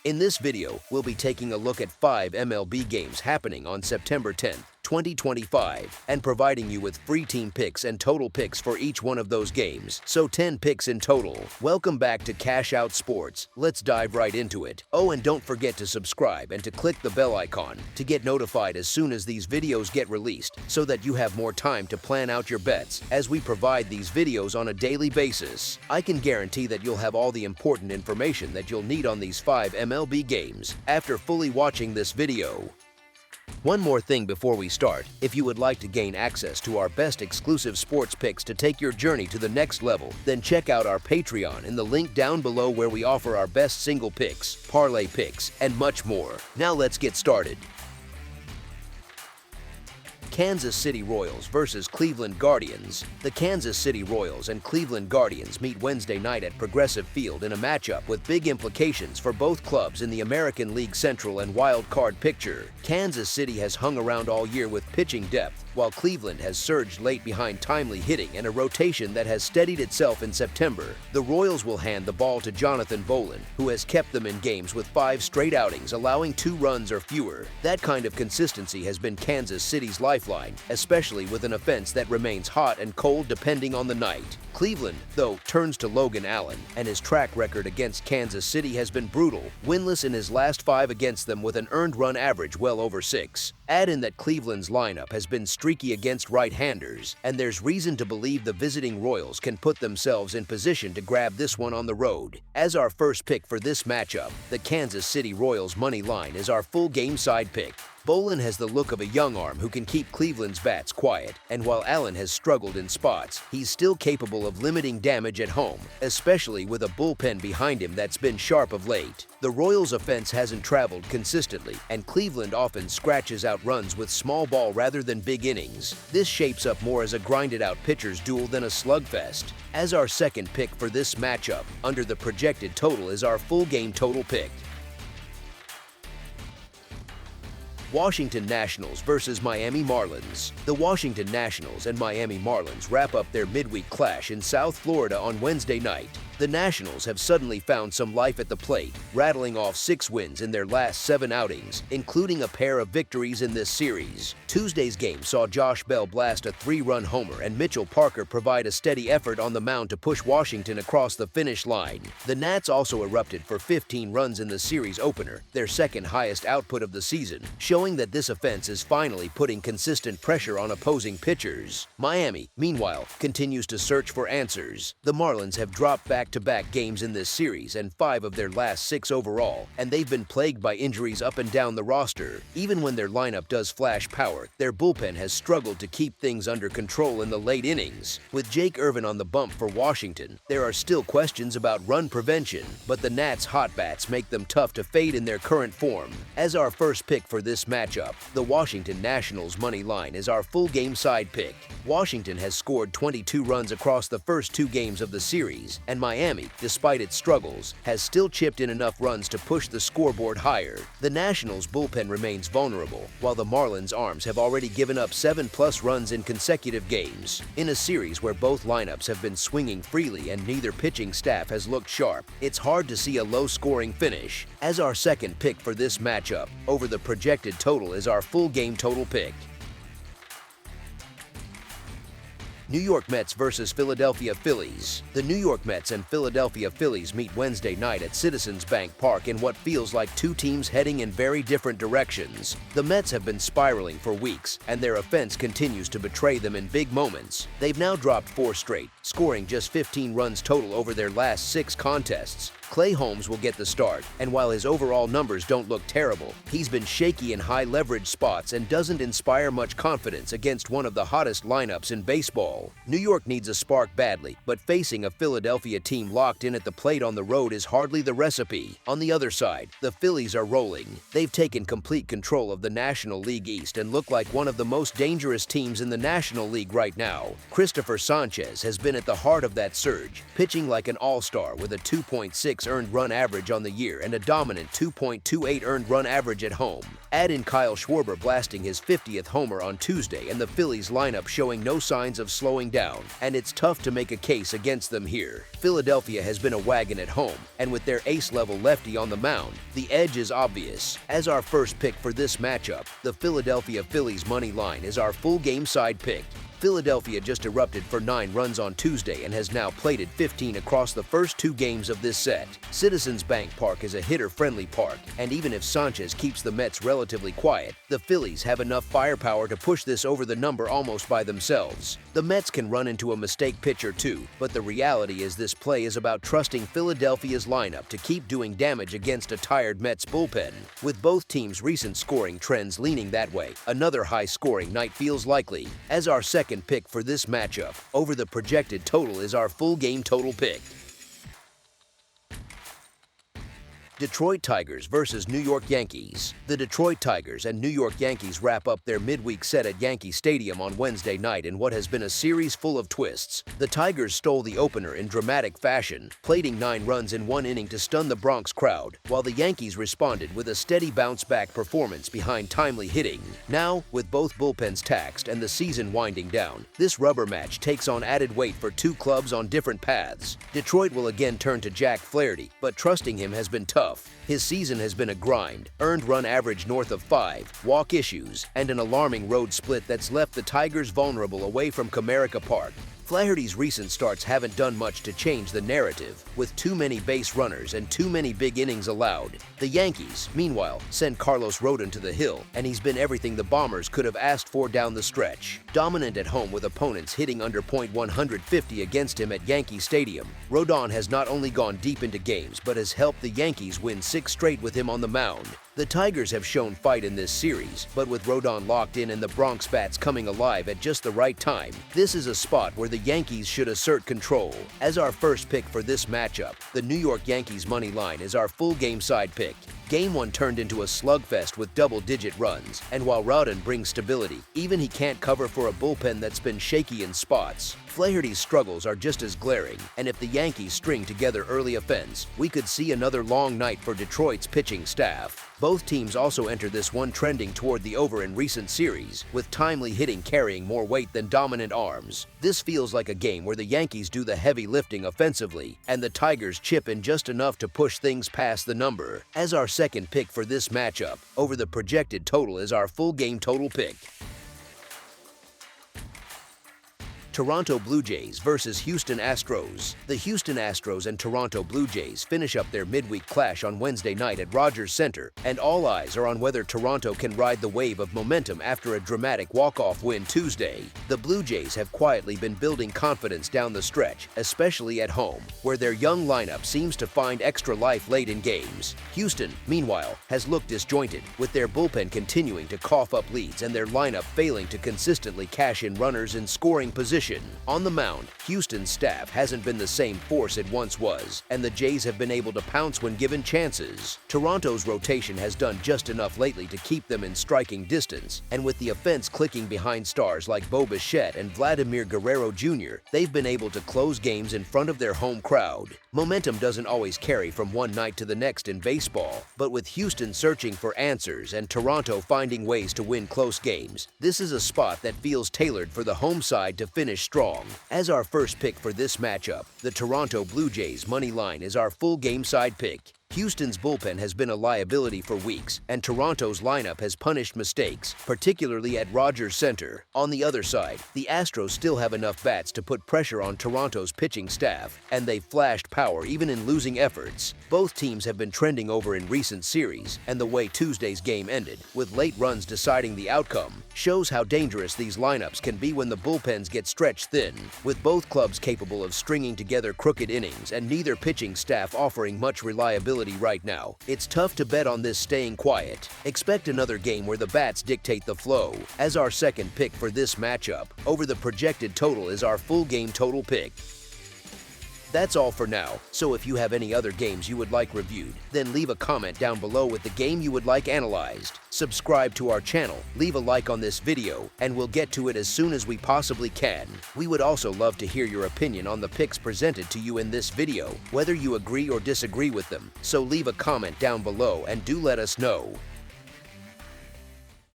In this video, we'll be taking a look at 5 MLB games happening on September 10th, 2025, and providing you with free team picks and total picks for each one of those games, so 10 picks in total. Welcome back to Cash Out Sports. Let's dive right into it. Oh, and don't forget to subscribe and to click the bell icon to get notified as soon as these videos get released, so that you have more time to plan out your bets as we provide these videos on a daily basis. I can guarantee that you'll have all the important information that you'll need on these 5 MLB games after fully watching this video. One more thing before we start: if you would like to gain access to our best exclusive sports picks to take your journey to the next level, then check out our Patreon in the link down below, where we offer our best single picks, parlay picks, and much more. Now let's get started. Kansas City Royals versus Cleveland Guardians. The Kansas City Royals and Cleveland Guardians meet Wednesday night at Progressive Field in a matchup with big implications for both clubs in the American League Central and Wild Card picture. Kansas City has hung around all year with pitching depth, while Cleveland has surged late behind timely hitting and a rotation that has steadied itself in September. The Royals will hand the ball to Jonathan Bolin, who has kept them in games with 5 straight outings, allowing 2 runs or fewer. That kind of consistency has been Kansas City's lifeline, especially with an offense that remains hot and cold depending on the night. Cleveland, though, turns to Logan Allen, and his track record against Kansas City has been brutal, winless in his last 5 against them with an earned run average well over 6. Add in that Cleveland's lineup has been streaky against right-handers, and there's reason to believe the visiting Royals can put themselves in position to grab this one on the road. As our first pick for this matchup, the Kansas City Royals money line is our full game side pick. Bolin has the look of a young arm who can keep Cleveland's bats quiet, and while Allen has struggled in spots, he's still capable of limiting damage at home, especially with a bullpen behind him that's been sharp of late. The Royals' offense hasn't traveled consistently, and Cleveland often scratches out runs with small ball rather than big innings. This shapes up more as a grinded-out pitcher's duel than a slugfest. As our second pick for this matchup, under the projected total is our full game total pick. Washington Nationals versus Miami Marlins. The Washington Nationals and Miami Marlins wrap up their midweek clash in South Florida on Wednesday night. The Nationals have suddenly found some life at the plate, rattling off 6 wins in their last 7 outings, including a pair of victories in this series. Tuesday's game saw Josh Bell blast a 3-run homer and Mitchell Parker provide a steady effort on the mound to push Washington across the finish line. The Nats also erupted for 15 runs in the series opener, their second highest output of the season, showing that this offense is finally putting consistent pressure on opposing pitchers. Miami, meanwhile, continues to search for answers. The Marlins have dropped back-to-back games in this series and 5 of their last 6 overall, and they've been plagued by injuries up and down the roster. Even when their lineup does flash power, their bullpen has struggled to keep things under control in the late innings. With Jake Irvin on the bump for Washington, there are still questions about run prevention, but the Nats' hot bats make them tough to fade in their current form. As our first pick for this matchup, the Washington Nationals money line is our full game side pick. Washington has scored 22 runs across the first 2 games of the series, and Miami, despite its struggles, has still chipped in enough runs to push the scoreboard higher. The Nationals' bullpen remains vulnerable, while the Marlins' arms have already given up 7+ runs in consecutive games. In a series where both lineups have been swinging freely and neither pitching staff has looked sharp, it's hard to see a low-scoring finish. As our second pick for this matchup, over the projected total is our full game total pick. New York Mets versus Philadelphia Phillies. The New York Mets and Philadelphia Phillies meet Wednesday night at Citizens Bank Park in what feels like 2 teams heading in very different directions. The Mets have been spiraling for weeks, and their offense continues to betray them in big moments. They've now dropped 4 straight, scoring just 15 runs total over their last 6 contests. Clay Holmes will get the start, and while his overall numbers don't look terrible, he's been shaky in high-leverage spots and doesn't inspire much confidence against one of the hottest lineups in baseball. New York needs a spark badly, but facing a Philadelphia team locked in at the plate on the road is hardly the recipe. On the other side, the Phillies are rolling. They've taken complete control of the National League East and look like one of the most dangerous teams in the National League right now. Christopher Sanchez has been at the heart of that surge, pitching like an all-star with a 2.6 .86 earned run average on the year and a dominant 2.28 earned run average at home. Add in Kyle Schwarber blasting his 50th homer on Tuesday and the Phillies lineup showing no signs of slowing down, and it's tough to make a case against them here. Philadelphia has been a wagon at home, and with their ace-level lefty on the mound, the edge is obvious. As our first pick for this matchup, the Philadelphia Phillies money line is our full game side pick. Philadelphia just erupted for 9 runs on Tuesday and has now plated 15 across the first 2 games of this set. Citizens Bank Park is a hitter-friendly park, and even if Sanchez keeps the Mets relatively quiet, the Phillies have enough firepower to push this over the number almost by themselves. The Mets can run into a mistake pitch or two, but the reality is this play is about trusting Philadelphia's lineup to keep doing damage against a tired Mets bullpen. With both teams' recent scoring trends leaning that way, another high-scoring night feels likely. As our second pick for this matchup, over the projected total is our full game total pick. Detroit Tigers versus New York Yankees. The Detroit Tigers and New York Yankees wrap up their midweek set at Yankee Stadium on Wednesday night in what has been a series full of twists. The Tigers stole the opener in dramatic fashion, plating 9 runs in 1 inning to stun the Bronx crowd, while the Yankees responded with a steady bounce-back performance behind timely hitting. Now, with both bullpens taxed and the season winding down, this rubber match takes on added weight for 2 clubs on different paths. Detroit will again turn to Jack Flaherty, but trusting him has been tough. His season has been a grind, earned run average north of 5, walk issues, and an alarming road split that's left the Tigers vulnerable away from Comerica Park. Flaherty's recent starts haven't done much to change the narrative, with too many base runners and too many big innings allowed. The Yankees, meanwhile, sent Carlos Rodon to the hill, and he's been everything the Bombers could have asked for down the stretch. Dominant at home with opponents hitting under .150 against him at Yankee Stadium, Rodon has not only gone deep into games but has helped the Yankees win 6 straight with him on the mound. The Tigers have shown fight in this series, but with Rodon locked in and the Bronx bats coming alive at just the right time, this is a spot where the Yankees should assert control. As our first pick for this matchup, the New York Yankees money line is our full game side pick. Game 1 turned into a slugfest with double-digit runs, and while Rodon brings stability, even he can't cover for a bullpen that's been shaky in spots. Flaherty's struggles are just as glaring, and if the Yankees string together early offense, we could see another long night for Detroit's pitching staff. Both teams also enter this one trending toward the over in recent series, with timely hitting carrying more weight than dominant arms. This feels like a game where the Yankees do the heavy lifting offensively, and the Tigers chip in just enough to push things past the number. As our second pick for this matchup, over the projected total is our full game total pick. Toronto Blue Jays versus Houston Astros. The Houston Astros and Toronto Blue Jays finish up their midweek clash on Wednesday night at Rogers Center, and all eyes are on whether Toronto can ride the wave of momentum after a dramatic walk-off win Tuesday. The Blue Jays have quietly been building confidence down the stretch, especially at home, where their young lineup seems to find extra life late in games. Houston, meanwhile, has looked disjointed, with their bullpen continuing to cough up leads and their lineup failing to consistently cash in runners in scoring position. On the mound, Houston's staff hasn't been the same force it once was, and the Jays have been able to pounce when given chances. Toronto's rotation has done just enough lately to keep them in striking distance, and with the offense clicking behind stars like Bo Bichette and Vladimir Guerrero Jr., they've been able to close games in front of their home crowd. Momentum doesn't always carry from one night to the next in baseball, but with Houston searching for answers and Toronto finding ways to win close games, this is a spot that feels tailored for the home side to finish strong. As our first pick for this matchup, the Toronto Blue Jays money line is our full game side pick. Houston's bullpen has been a liability for weeks, and Toronto's lineup has punished mistakes, particularly at Rogers Center. On the other side, the Astros still have enough bats to put pressure on Toronto's pitching staff, and they've flashed power even in losing efforts. Both teams have been trending over in recent series, and the way Tuesday's game ended, with late runs deciding the outcome, shows how dangerous these lineups can be when the bullpens get stretched thin. With both clubs capable of stringing together crooked innings and neither pitching staff offering much reliability right now, it's tough to bet on this staying quiet. Expect another game where the bats dictate the flow. As our second pick for this matchup, over the projected total is our full game total pick. That's all for now, so if you have any other games you would like reviewed, then leave a comment down below with the game you would like analyzed. Subscribe to our channel, leave a like on this video, and we'll get to it as soon as we possibly can. We would also love to hear your opinion on the picks presented to you in this video, whether you agree or disagree with them, so leave a comment down below and do let us know.